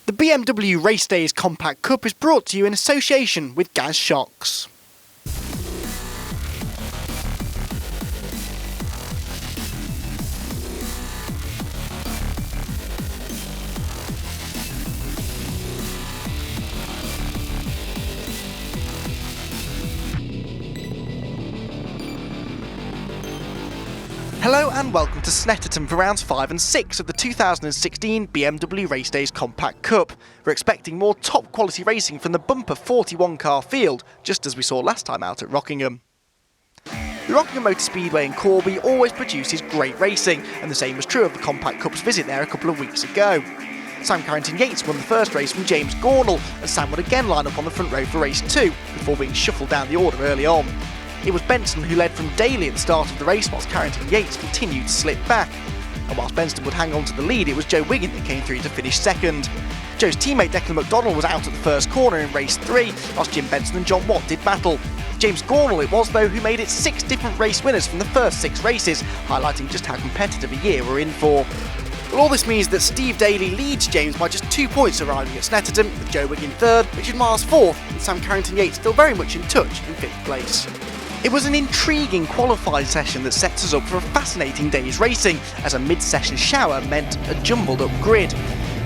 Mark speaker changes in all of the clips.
Speaker 1: The BMW Race Days Compact Cup is brought to you in association with Gaz Shocks. Hello and welcome to Snetterton for rounds 5 and 6 of the 2016 BMW Race Days Compact Cup. We're expecting more top quality racing from the bumper 41 car field, just as we saw last time out at Rockingham. The Rockingham Motor Speedway in Corby always produces great racing, and the same was true of the Compact Cup's visit there a couple of weeks ago. Sam Carrington-Yates won the first race from James Gornell, and Sam would again line up on the front row for race 2, before being shuffled down the order early on. It was Benson who led from DAILLY at the start of the race, whilst Carrington-Yates continued to slip back. And whilst Benson would hang on to the lead, it was Joe Wiggin that came through to finish second. Joe's teammate Declan McDonald was out at the first corner in race 3, whilst Jim Benson and John Watt did battle. James Gornell it was, though, who made it 6 different race winners from the first 6 races, highlighting just how competitive a year we're in for. Well, all this means that Steve Daly leads James by just 2 points arriving at Snetterton, with Joe Wiggin third, Richard Miles fourth, and Sam Carrington-Yates still very much in touch in 5th place. It was an intriguing qualifying session that sets us up for a fascinating day's racing, as a mid-session shower meant a jumbled up grid.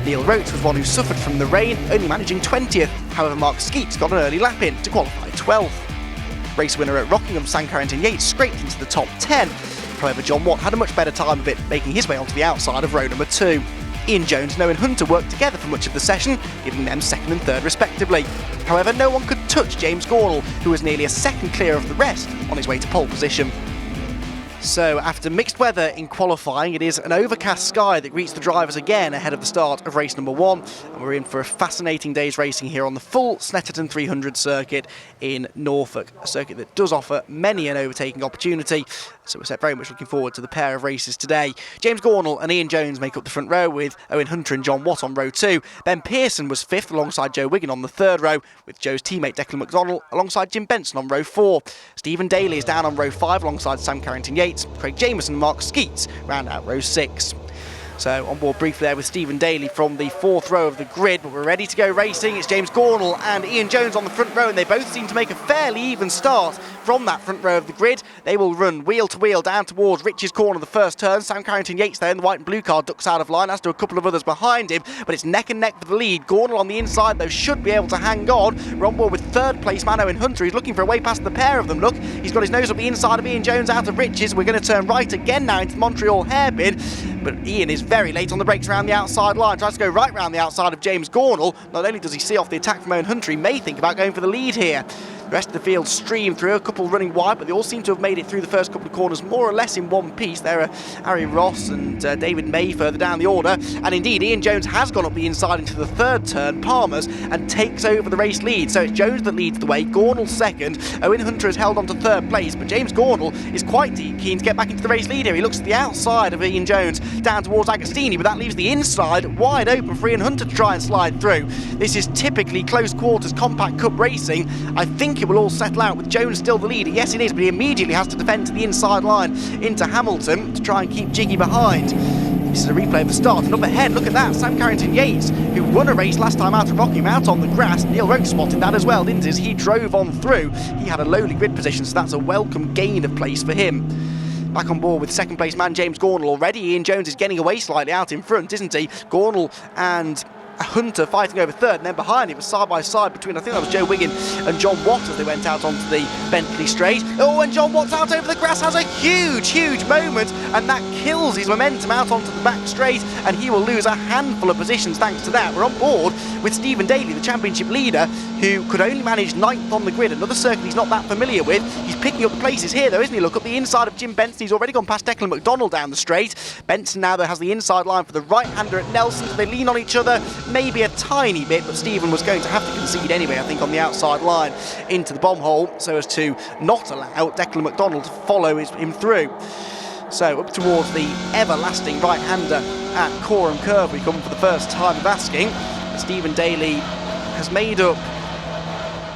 Speaker 1: Neil Roche was one who suffered from the rain, only managing 20th, however Mark Skeets got an early lap in to qualify 12th. Race winner at Rockingham, Sam Carrington-Yates, scraped into the top 10, however John Watt had a much better time of it, making his way onto the outside of row number 2. Ian Jones and Owen Hunter worked together for much of the session, giving them 2nd and 3rd respectively. However, no one could touch James Gornell, who was nearly a second clear of the rest on his way to pole position. So, after mixed weather in qualifying, it is an overcast sky that greets the drivers again ahead of the start of race number 1, and we're in for a fascinating day's racing here on the full Snetterton 300 circuit in Norfolk, a circuit that does offer many an overtaking opportunity, so we're very much looking forward to the pair of races today. James Gornell and Ian Jones make up the front row, with Owen Hunter and John Watt on row 2. Ben Pearson was 5th alongside Joe Wiggin on the 3rd row, with Joe's teammate Declan McDonald alongside Jim Benson on row 4. Stephen Daly is down on row 5 alongside Sam Carrington-Yates. Craig Jameson and Mark Skeets round out row 6. So on board briefly there with Stephen Daly from the 4th row of the grid, but we're ready to go racing. It's James Gornell and Ian Jones on the front row, and they both seem to make a fairly even start from that front row of the grid. They will run wheel to wheel down towards Rich's corner the first turn. Sam Carrington-Yates there in the white and blue car ducks out of line, as do a couple of others behind him, but it's neck and neck for the lead. Gornell on the inside though should be able to hang on. We're on board with 3rd place man Owen Hunter, who's looking for a way past the pair of them. Look, he's got his nose up the inside of Ian Jones out of Rich's. We're going to turn right again now into the Montreal hairpin, but Ian is very late on the brakes around the outside line, tries to go right round the outside of James Gornell. Not only does he see off the attack from Owen Hunter, he may think about going for the lead here. The rest of the field stream through, a couple running wide, but they all seem to have made it through the first couple of corners more or less in one piece. There are Harry Ross and David May further down the order, and indeed Ian Jones has gone up the inside into the 3rd turn, Palmer's, and takes over the race lead. So it's Jones that leads the way, Gornell 2nd, Owen Hunter has held on to 3rd place, but James Gornell is quite keen to get back into the race lead here. He looks at the outside of Ian Jones down towards Agostini, but that leaves the inside wide open for Ian Hunter to try and slide through. This is typically close quarters Compact Cup racing. I think it will all settle out with Jones still the leader. Yes, it is, but he immediately has to defend to the inside line into Hamilton to try and keep Jiggy behind. This is a replay of the start, and up ahead, look at that, Sam Carrington-Yates, who won a race last time out of Rockingham out on the grass. Neil Roche spotted that as well, didn't he, as he drove on through. He had a lowly grid position, so that's a welcome gain of place for him. Back on board with 2nd place man James Gornell already. Ian Jones is getting away slightly out in front, isn't he? Gornell and Hunter fighting over 3rd, and then behind him was side by side between, I think that was Joe Wiggin and John Watt as they went out onto the Bentley straight. Oh, and John Watt's out over the grass, has a huge moment, and that kills his momentum out onto the back straight, and he will lose a handful of positions thanks to that. We're on board with Stephen Daly, the championship leader, who could only manage 9th on the grid, another circuit he's not that familiar with. He's picking up the places here though, isn't he? Look up the inside of Jim Benson, he's already gone past Declan McDonald down the straight. Benson now though has the inside line for the right-hander at Nelson, so they lean on each other maybe a tiny bit, but Stephen was going to have to concede anyway, I think, on the outside line into the bomb hole, so as to not allow Declan McDonald to follow him through. So up towards the everlasting right-hander at Coram Curve we come for the first time of asking. Stephen Daly has made up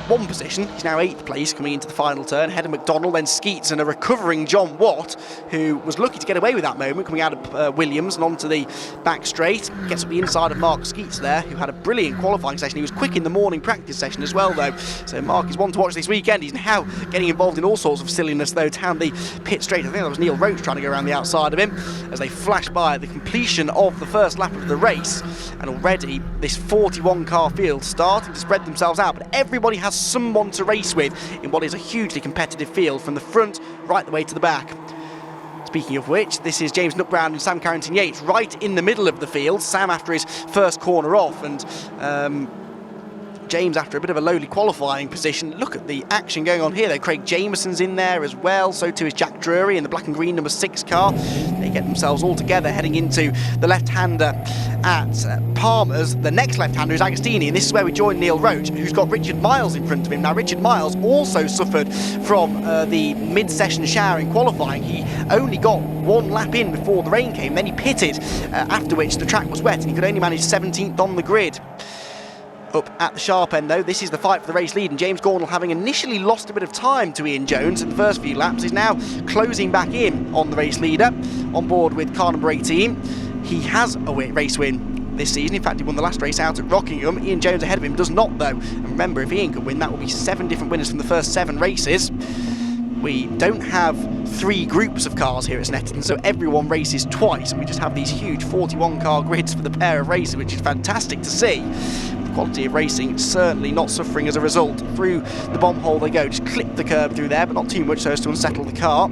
Speaker 1: one position. He's now 8th place coming into the final turn, ahead of McDonald, then Skeets, and a recovering John Watt, who was lucky to get away with that moment, coming out of Williams and onto the back straight. Gets up the inside of Mark Skeets there, who had a brilliant qualifying session. He was quick in the morning practice session as well, though. So Mark is one to watch this weekend. He's now getting involved in all sorts of silliness, though, down the pit straight. I think that was Neil Roche trying to go around the outside of him as they flash by the completion of the first lap of the race. And already this 41 car field starting to spread themselves out, but everybody has someone to race with in what is a hugely competitive field from the front right the way to the back. Speaking of which, this is James Nutbrown and Sam Carrington-Yates right in the middle of the field. Sam after his first corner off, and James after a bit of a lowly qualifying position. Look at the action going on here though. Craig Jameson's in there as well, so too is Jack Drury in the black and green number 6 car. They get themselves all together heading into the left-hander at Palmer's. The next left-hander is Agostini, and this is where we join Neil Roche, who's got Richard Miles in front of him. Now Richard Miles also suffered from the mid-session shower in qualifying. He only got one lap in before the rain came, then he pitted, after which the track was wet and he could only manage 17th on the grid. Up at the sharp end though, this is the fight for the race lead, and James Cornell, having initially lost a bit of time to Ian Jones in the first few laps, is now closing back in on the race leader. On board with car number 18, he has a race win this season. In fact, he won the last race out at Rockingham. Ian Jones ahead of him does not though, and remember, if Ian could win, that will be 7 different winners from the first 7 races. We don't have 3 groups of cars here at Snetterton, so everyone races twice, and we just have these huge 41 car grids for the pair of races, which is fantastic to see. Quality of racing certainly not suffering as a result. Through the bomb hole they go, just clip the curb through there, but not too much so as to unsettle the car.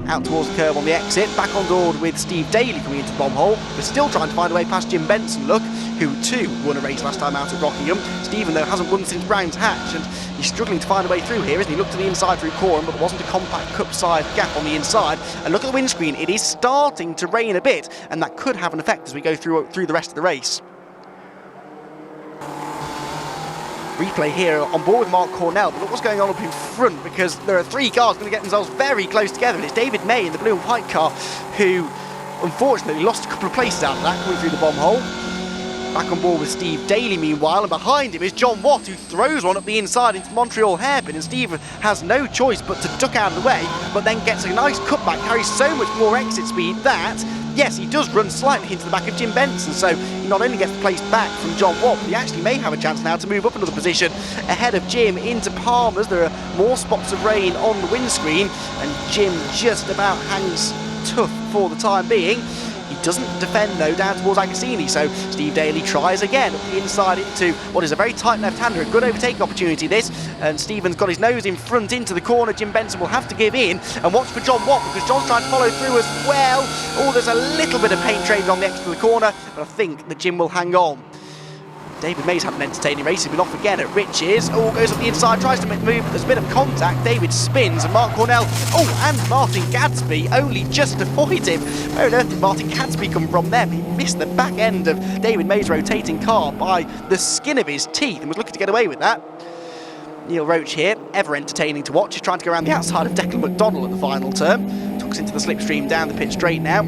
Speaker 1: Out towards the curb on the exit, back on board with Steve Dailly coming into the bomb hole. We're still trying to find a way past Jim Benson, look, who too won a race last time out at Rockingham. Stephen though hasn't won since Brown's Hatch, and he's struggling to find a way through here, isn't he? Look to the inside through Coram, but there wasn't a compact cup side gap on the inside. And look at the windscreen, it is starting to rain a bit, and that could have an effect as we go through the rest of the race. Replay here on board with Mark Cornell, but look what's going on up in front, because there are 3 cars going to get themselves very close together, and it's David May in the blue and white car who unfortunately lost a couple of places out of that coming through the bomb hole. Back on board with Steve Dailly meanwhile, and behind him is John Watt, who throws one up the inside into Montreal hairpin, and Steve has no choice but to duck out of the way, but then gets a nice cutback, carries so much more exit speed that, yes, he does run slightly into the back of Jim Benson, so he not only gets placed back from John Watt, but he actually may have a chance now to move up another position ahead of Jim into Palmer's. There are more spots of rain on the windscreen, and Jim just about hangs tough for the time being. He doesn't defend though down towards Agostini, so Steve Dailly tries again up the inside into what is a very tight left-hander. A good overtaking opportunity this, and Stephen's got his nose in front into the corner. Jim Benson will have to give in, and watch for John Watt, because John's trying to follow through as well. Oh, there's a little bit of paint traded on the exit of the corner, but I think that Jim will hang on. David May's had an entertaining race. He's been off again at Riches. Oh, goes up the inside, tries to make the move, but there's a bit of contact. David spins, and Mark Cornell, and Martin Gadsby only just avoid him. Where on earth did Martin Gadsby come from there? He missed the back end of David May's rotating car by the skin of his teeth and was looking to get away with that. Neil Roche here, ever entertaining to watch. He's trying to go around the outside of Declan McDonald at the final turn. Tucks into the slipstream down the pit straight now,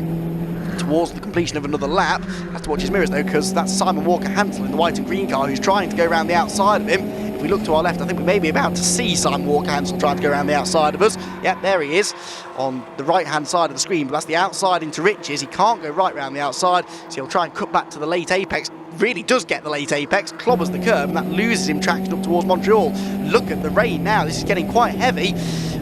Speaker 1: towards the completion of another lap. Has to watch his mirrors though, because that's Simon Walker-Hansel in the white and green car who's trying to go around the outside of him. If we look to our left, I think we may be about to see Simon Walker-Hansel trying to go around the outside of us. Yep, there he is on the right-hand side of the screen, but that's the outside into Riches. He can't go right round the outside, so he'll try and cut back to the late apex. Really does get the late apex, clobbers the curb, and that loses him traction up towards Montreal. Look at the rain now, this is getting quite heavy.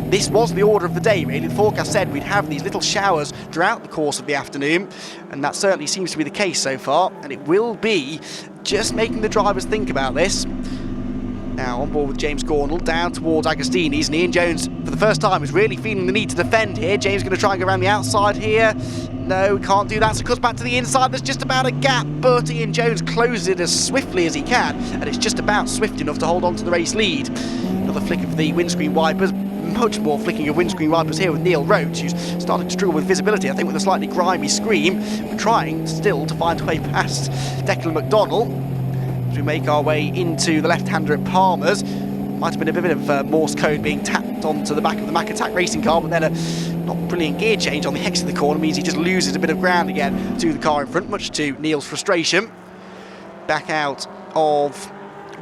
Speaker 1: This was the order of the day, really. The forecast said we'd have these little showers throughout the course of the afternoon, and that certainly seems to be the case so far, and it will be just making the drivers think about this. Now on board with James Cornell, down towards Agostini's, and Ian Jones, for the first time, is really feeling the need to defend here. James going to try and go around the outside here. No, can't do that, so cuts back to the inside. There's just about a gap, but Ian Jones closes it as swiftly as he can, and it's just about swift enough to hold on to the race lead. Another flick of the windscreen wipers. Much more flicking of windscreen wipers here with Neil Roche, who's starting to struggle with visibility, I think, with a slightly grimy screen, but trying still to find a way past Declan McDonald. As we make our way into the left-hander at Palmer's, might have been a bit of Morse code being tapped onto the back of the Mack Attack racing car, but then a not brilliant gear change on the exit of the corner means he just loses a bit of ground again to the car in front, much to Neil's frustration. Back out of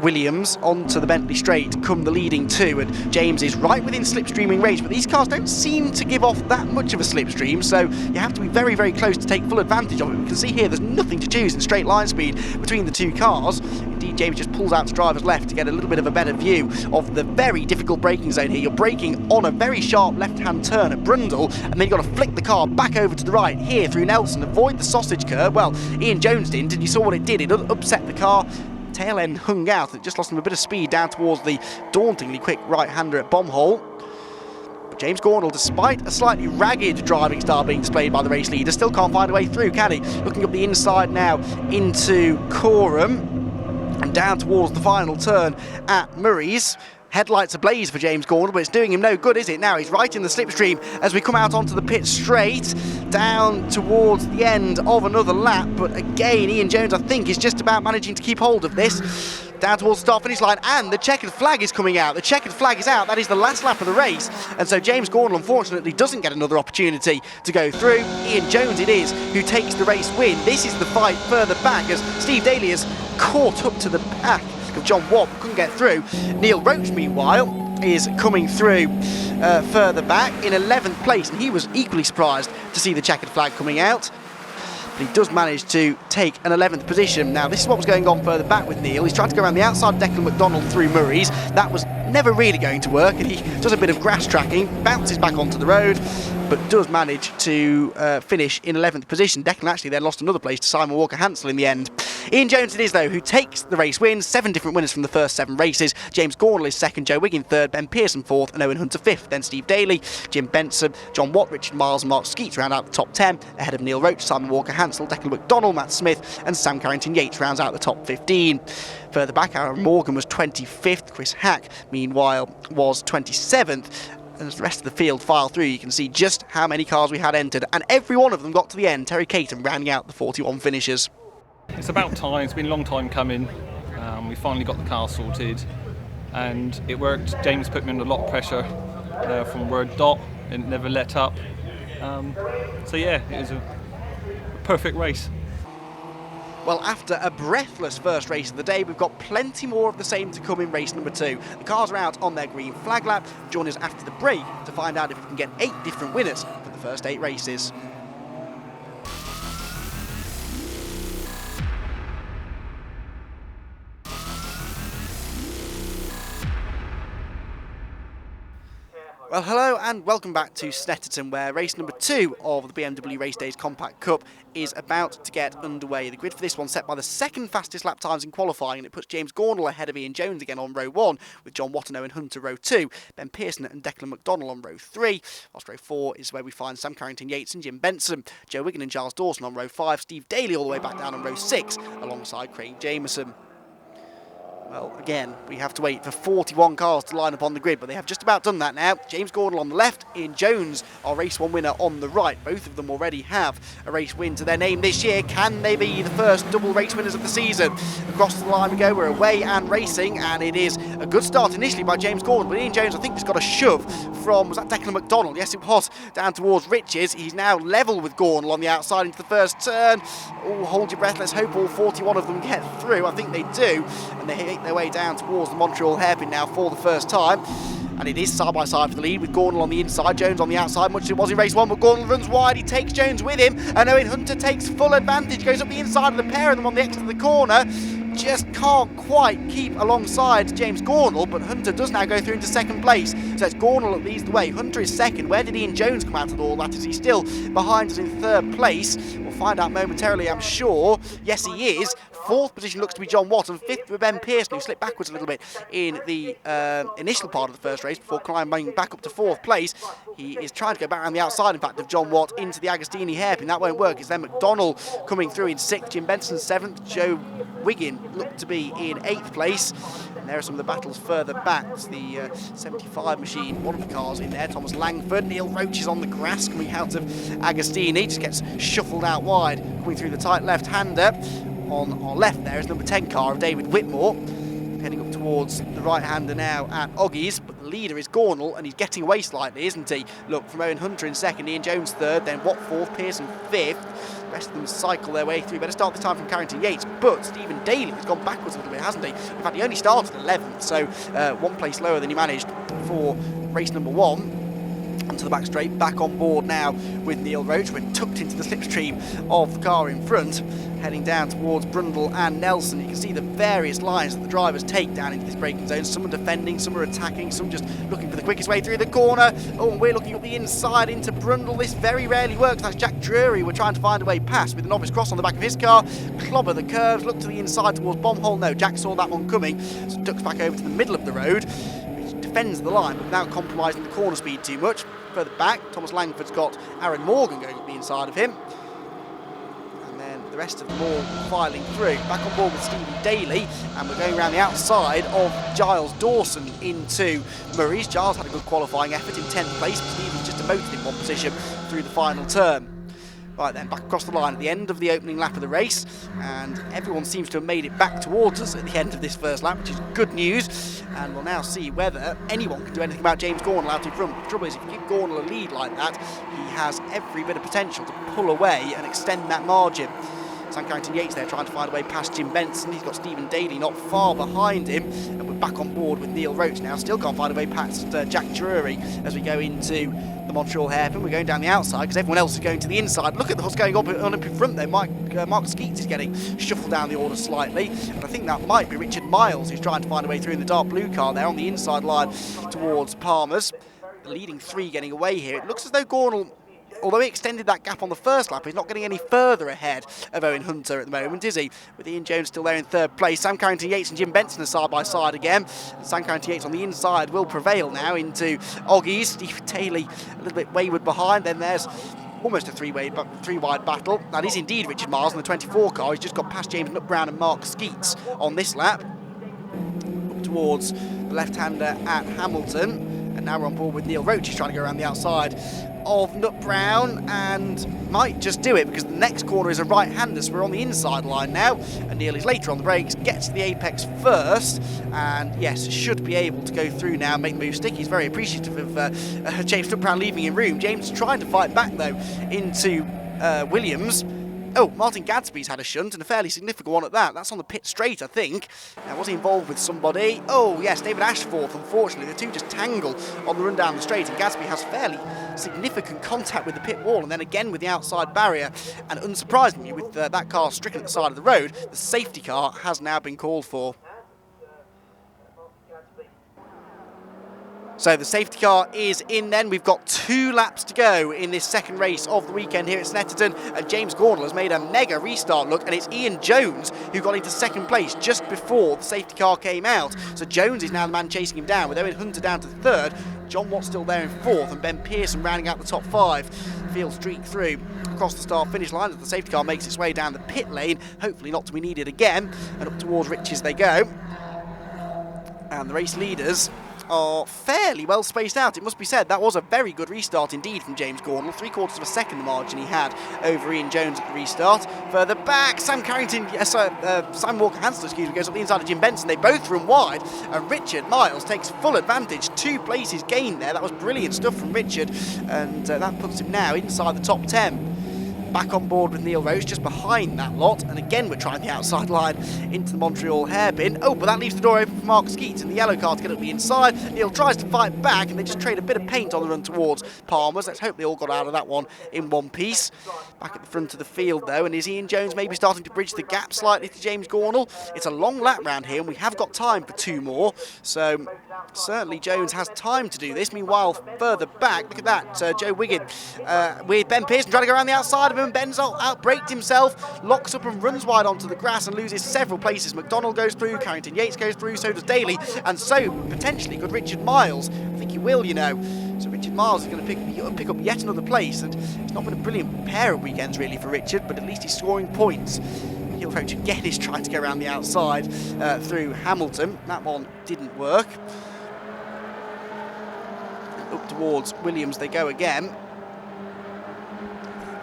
Speaker 1: Williams onto the Bentley straight come the leading two, and James is right within slipstreaming range, but these cars don't seem to give off that much of a slipstream, so you have to be very, very close to take full advantage of it. We can see here there's nothing to choose in straight line speed between the two cars. Indeed, James just pulls out to driver's left to get a little bit of a better view of the very difficult braking zone here. You're braking on a very sharp left-hand turn at Brundle, and then you've got to flick the car back over to the right here through Nelson, avoid the sausage curve. Well, Ian Jones didn't, and you saw what it did. It upset the car. Tail end hung out. It just lost him a bit of speed down towards the dauntingly quick right-hander at Bombhole. But James Cornell, despite a slightly ragged driving style being displayed by the race leader, still can't find a way through, can he? Looking up the inside now into Coram and down towards the final turn at Murray's. Headlights ablaze for James Cornell, but it's doing him no good, is it? Now he's right in the slipstream as we come out onto the pit straight, down towards the end of another lap. But again, Ian Jones, I think, is just about managing to keep hold of this. Down towards the start-finish line, and the checkered flag is coming out. The checkered flag is out. That is the last lap of the race. And so James Cornell, unfortunately, doesn't get another opportunity to go through. Ian Jones it is who takes the race win. This is the fight further back as Steve Dailly has caught up to the back of John Watt, couldn't get through. Neil Roche, meanwhile, is coming through further back in 11th place, and he was equally surprised to see the checkered flag coming out. But he does manage to take an 11th position. Now, this is what was going on further back with Neil. He's trying to go around the outside of Declan McDonald through Murray's. That was never really going to work, and he does a bit of grass tracking, bounces back onto the road, but does manage to finish in 11th position. Declan actually then lost another place to Simon Walker-Hansel in the end. Ian Jones it is, though, who takes the race win. 7 different winners from the first 7 races. James Cornell is second, Joe Wiggin third, Ben Pearson fourth, and Owen Hunter fifth. Then Steve Dailly, Jim Benson, John Watt, Richard Miles and Mark Skeets round out the top 10, ahead of Neil Roche, Simon Walker-Hansel, Declan McDonald, Matt Smith and Sam Carrington-Yates rounds out the top 15. Further back, Aaron Morgan was 25th, Chris Hack, meanwhile, was 27th. And as the rest of the field file through, you can see just how many cars we had entered, and every one of them got to the end. Terry Caton rounding out the 41 finishers.
Speaker 2: It's about time. It's been a long time coming. We finally got the car sorted, and it worked. James put me under a lot of pressure from word dot, and never let up. So yeah, it was a perfect race.
Speaker 1: Well, after a breathless first race of the day, we've got plenty more of the same to come in race number 2. The cars are out on their green flag lap. Join us after the break to find out if we can get 8 different winners for the first 8 races. Well, hello and welcome back to Snetterton, where race number 2 of the BMW Race Days Compact Cup is about to get underway. The grid for this one set by the second fastest lap times in qualifying, and it puts James Cornell ahead of Ian Jones again on row 1, with John Watt and Owen Hunter row 2, Ben Pearson and Declan McDonald on row 3, whilst row 4 is where we find Sam Carrington-Yates and Jim Benson, Joe Wiggin and Giles Dawson on row 5, Steve Dailly all the way back down on row 6, alongside Craig Jameson. Well, again, we have to wait for 41 cars to line up on the grid, but they have just about done that now. James Cornell on the left, Ian Jones, our race 1 winner, on the right. Both of them already have a race win to their name this year. Can they be the first double race winners of the season? Across the line we go, we're away and racing, and it is a good start initially by James Cornell, but Ian Jones, I think, has got a shove from, was that Declan McDonald? Yes, it was, down towards Riches. He's now level with Cornell on the outside into the first turn. Oh, hold your breath, let's hope all 41 of them get through. I think they do, and they make their way down towards the Montreal hairpin now for the first time. And it is side by side for the lead, with Cornell on the inside, Jones on the outside, much as it was in race 1, but Cornell runs wide, he takes Jones with him, and Owen Hunter takes full advantage, goes up the inside of the pair of them on the exit of the corner. Just can't quite keep alongside James Cornell, but Hunter does now go through into second place. So it's Cornell that leads the way. Hunter is second. Where did Ian Jones come out of all that? Is he still behind us in third place? We'll find out momentarily, I'm sure. Yes, he is. Fourth position looks to be John Watt, and fifth for Ben Pearson, who slipped backwards a little bit in the initial part of the first race before climbing back up to fourth place. He is trying to go back around the outside, in fact, of John Watt into the Agostini hairpin. That won't work. It's then McDonald coming through in sixth, Jim Benson seventh, Joe Wiggin looked to be in 8th place. And there are some of the battles further back. It's the 75 machine, one of the cars in there, Thomas Langford. Neil Roche is on the grass coming out of Agostini, just gets shuffled out wide, coming through the tight left-hander. On our left there is number 10 car of David Whitmore, heading up towards the right-hander now at Oggies, but the The leader is Cornell, and he's getting away slightly, isn't he? Look, from Owen Hunter in second, Ian Jones third, then Watt fourth, Pearson fifth. The rest of them cycle their way through. Better start this time from Carrington Yates, but Stephen Daly has gone backwards a little bit, hasn't he? In fact, he only started 11th, so 1 place lower than he managed for race number 1. Onto the back straight, back on board now with Neil Roche. We're tucked into the slipstream of the car in front, heading down towards Brundle and Nelson. You can see the various lines that the drivers take down into this braking zone. Some are defending, some are attacking, some just looking for the quickest way through the corner. Oh, and we're looking up the inside into Brundle. This very rarely works. That's Jack Drury. We're trying to find a way past with the novice cross on the back of his car. Clobber the curves, look to the inside towards Bombhole. No, Jack saw that one coming, so ducks back over to the middle of the road. He defends the line, but without compromising the corner speed too much. Further back, Thomas Langford's got Aaron Morgan going up the inside of him. And then the rest of them all filing through. Back on board with Stephen Daly, and we're going around the outside of Giles Dawson into Murray's. Giles had a good qualifying effort in 10th place, but Stephen's just demoted in 1 position through the final turn. Right then, back across the line at the end of the opening lap of the race, and everyone seems to have made it back towards us at the end of this first lap, which is good news. And we'll now see whether anyone can do anything about James Cornell out in front. The trouble is, if you give Cornell a lead like that, he has every bit of potential to pull away and extend that margin. Sam Carrington Yates there trying to find a way past Jim Benson. He's got Stephen Daly not far behind him, and we're back on board with Neil Roche now. Still can't find a way past Jack Drury as we go into the Montreal hairpin. We're going down the outside because everyone else is going to the inside. Look at what's going on up in front there. Mark Skeets is getting shuffled down the order slightly, and I think that might be Richard Miles who's trying to find a way through in the dark blue car there on the inside line towards Palmer's. The leading 3 getting away here. It looks as though Cornell, although he extended that gap on the first lap, he's not getting any further ahead of Owen Hunter at the moment, is he? With Ian Jones still there in 3rd place. Sam Carrington Yates and Jim Benson are side by side again. Sam Carrington Yates on the inside will prevail now into Oggies. Steve Daly a little bit wayward behind. Then there's almost a three-wide battle. That is indeed Richard Miles in the 24 car. He's just got past James Nutbrown and Mark Skeets on this lap. Up towards the left-hander at Hamilton. And now we're on board with Neil Roche. He's trying to go around the outside of Nutbrown and might just do it because the next corner is a right-hander, so we're on the inside line now, and Neil is later on the brakes, gets to the apex first, and yes, should be able to go through now and make the move stick. He's very appreciative of James Nutbrown leaving him room. James trying to fight back though into Williams. Oh, Martin Gadsby's had a shunt, and a fairly significant one at that. That's on the pit straight, I think. Now, was he involved with somebody? Oh, yes, David Ashforth, unfortunately. The two just tangle on the run down the straight, and Gadsby has fairly significant contact with the pit wall, and then again with the outside barrier. And unsurprisingly, with that car stricken at the side of the road, the safety car has now been called for. So the safety car is in then. We've got 2 laps to go in this second race of the weekend here at Snetterton, and James Cornell has made a mega restart look, and it's Ian Jones who got into 2nd place just before the safety car came out. So Jones is now the man chasing him down, with Owen Hunter down to 3rd, John Watt still there in 4th, and Ben Pearson rounding out the top 5. Field streak through across the start-finish line as the safety car makes its way down the pit lane, hopefully not to be needed again, and up towards Riches they go. And the race leaders are fairly well spaced out. It must be said that was a very good restart indeed from James Cornell. 3/4 of a second the margin he had over Ian Jones at the restart. Further back, Sam Walker Hansel, goes up the inside of Jim Benson. They both run wide, and Richard Miles takes full advantage. 2 places gained there. That was brilliant stuff from Richard, and that puts him now inside the top 10. Back on board with Neil Roche, just behind that lot, and again we're trying the outside line into the Montreal hairpin. Oh, but that leaves the door open for Mark Skeets in the yellow car to get up the inside. Neil tries to fight back, and they just trade a bit of paint on the run towards Palmer's. Let's hope they all got out of that one in one piece. Back at the front of the field though, and is Ian Jones maybe starting to bridge the gap slightly to James Cornell? It's a long lap round here, and we have got time for 2 more, so certainly Jones has time to do this. Meanwhile, further back, look at that, Joe Wiggin with Ben Pearson trying to go around the outside of him. Ben's outbraked himself, locks up and runs wide onto the grass and loses several places. McDonald goes through, Carrington Yates goes through, so does Daly, and so potentially could Richard Miles. I think he will, you know. So Richard Miles is going to pick up yet another place, and it's not been a brilliant pair of weekends really for Richard, but at least he's scoring points. Neil Roche again is trying to go around the outside through Hamilton. That one didn't work. Up towards Williams they go again.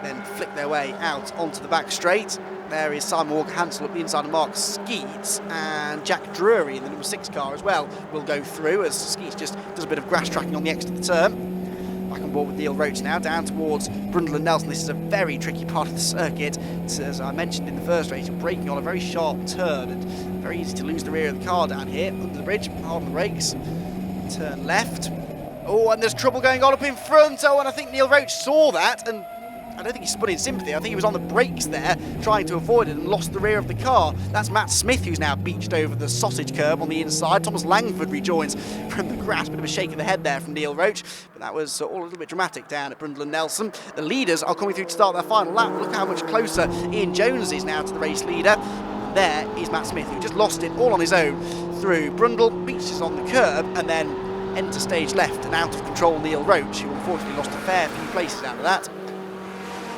Speaker 1: Then flick their way out onto the back straight. There is Simon Walker-Hansel up the inside of Mark Skeets, and Jack Drury in the number 6 car as well will go through as Skeets just does a bit of grass tracking on the exit of the turn. Back on board with Neil Roche now, down towards Brundle and Nelson. This is a very tricky part of the circuit. It's, as I mentioned in the first race, you're braking on a very sharp turn and very easy to lose the rear of the car down here. Under the bridge, hard on the brakes, turn left. Oh, and there's trouble going on up in front. Oh, and I think Neil Roche saw that, and I don't think he spun in sympathy. I think he was on the brakes there, trying to avoid it, and lost the rear of the car. That's Matt Smith, who's now beached over the sausage curb on the inside. Thomas Langford rejoins from the grass. Bit of a shake of the head there from Neil Roche, but that was all a little bit dramatic down at Brundle and Nelson. The leaders are coming through to start their final lap. Look how much closer Ian Jones is now to the race leader. There is Matt Smith, who just lost it all on his own through Brundle, beaches on the curb, and then enter stage left, and out of control Neil Roche, who unfortunately lost a fair few places out of that.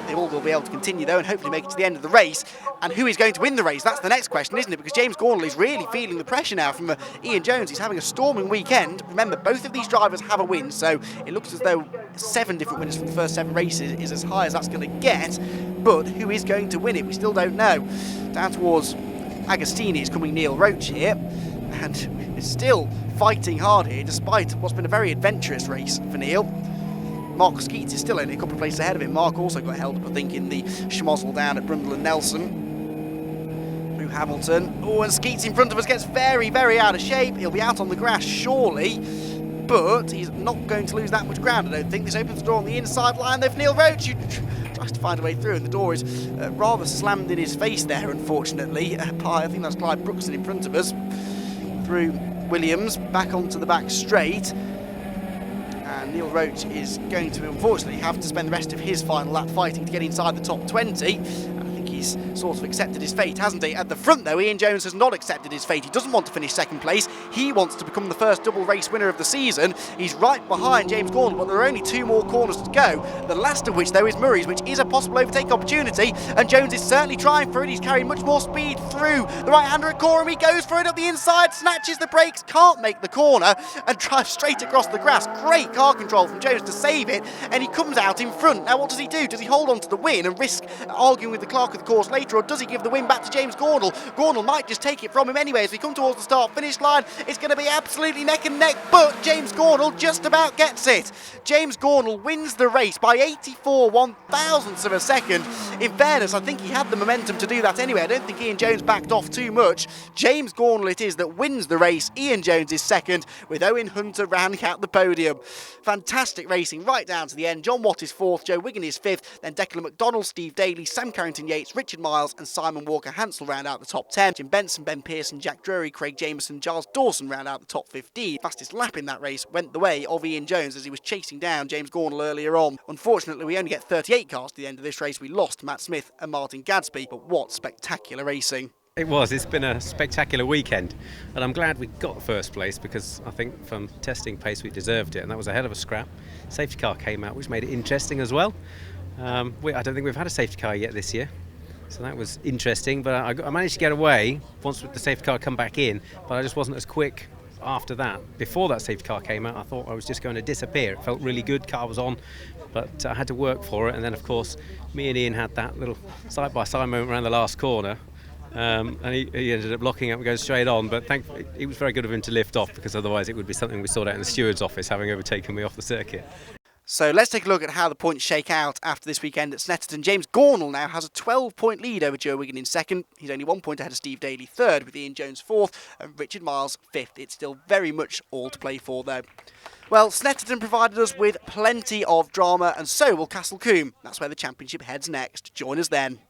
Speaker 1: They all will be able to continue though and hopefully make it to the end of the race. And who is going to win the race? That's the next question, isn't it? Because James Cornell is really feeling the pressure now from Ian Jones. He's having a storming weekend. Remember, both of these drivers have a win, so it looks as though 7 different winners from the first 7 races is as high as that's going to get. But who is going to win it? We still don't know. Down towards Agostini is coming Neil Roche here, and is still fighting hard here despite what's been a very adventurous race for Neil. Mark Skeets is still only a couple of places ahead of him. Mark also got held up, I think, in the schmozzle down at Brundle and Nelson. Through Hamilton. Oh, and Skeets in front of us gets very, very out of shape. He'll be out on the grass, surely, but he's not going to lose that much ground, I don't think. This opens the door on the inside line there for Neil Roche, who tries to find a way through, and the door is rather slammed in his face there, unfortunately, by, I think that's Clive Brookson in front of us. Through Williams, back onto the back straight. And Neil Roche is going to, unfortunately, have to spend the rest of his final lap fighting to get inside the top 20. And I think he's sort of accepted his fate, hasn't he? At the front, though, Ian Jones has not accepted his fate. He doesn't want to finish second place. He wants to become the first double race winner of the season. He's right behind James Cornell, but there are only 2 more corners to go. The last of which, though, is Murray's, which is a possible overtake opportunity. And Jones is certainly trying for it. He's carrying much more speed through the right-hander at Corham. He goes for it up the inside, snatches the brakes, can't make the corner, and drives straight across the grass. Great car control from Jones to save it, and he comes out in front. Now, what does he do? Does he hold on to the win and risk arguing with the clerk of the course later, or does he give the win back to James Cornell? Cornell might just take it from him anyway. As we come towards the start-finish line, it's going to be absolutely neck and neck, but James Cornell just about gets it. James Cornell wins the race by 84 one-thousandths of a second. In fairness, I think he had the momentum to do that anyway. I don't think Ian Jones backed off too much. James Cornell it is that wins the race. Ian Jones is second, with Owen Hunter rounding out the podium. Fantastic racing right down to the end. John Watt is 4th, Joe Wigan is 5th, then Declan McDonald, Steve Daly, Sam Carrington-Yates, Richard Miles and Simon Walker-Hansel round out the top 10. Jim Benson, Ben Pearson, Jack Drury, Craig Jameson, Giles Dawson round out the top 15. Fastest lap in that race went the way of Ian Jones as he was chasing down James Cornell earlier on. Unfortunately, we only get 38 cars to the end of this race. We lost Matt Smith and Martin Gadsby, but what spectacular racing.
Speaker 3: It was. It's been a spectacular weekend, and I'm glad we got first place because I think from testing pace we deserved it, and that was a hell of a scrap. Safety car came out, which made it interesting as well. I don't think we've had a safety car yet this year, so that was interesting, but I managed to get away once the safety car come back in, but I just wasn't as quick after that. Before that safety car came out, I thought I was just going to disappear. It felt really good, car was on, but I had to work for it, and then of course me and Ian had that little side-by-side moment around the last corner. And he ended up locking up and going straight on, but thankfully it was very good of him to lift off, because otherwise it would be something we sorted out in the steward's office, having overtaken me off the circuit.
Speaker 1: So let's take a look at how the points shake out after this weekend at Snetterton. James Cornell now has a 12-point lead over Joe Wigan in second. He's only 1 point ahead of Steve Daly third, with Ian Jones 4th and Richard Miles 5th. It's still very much all to play for though. Well, Snetterton provided us with plenty of drama, and so will Castlecombe. That's where the championship heads next. Join us then.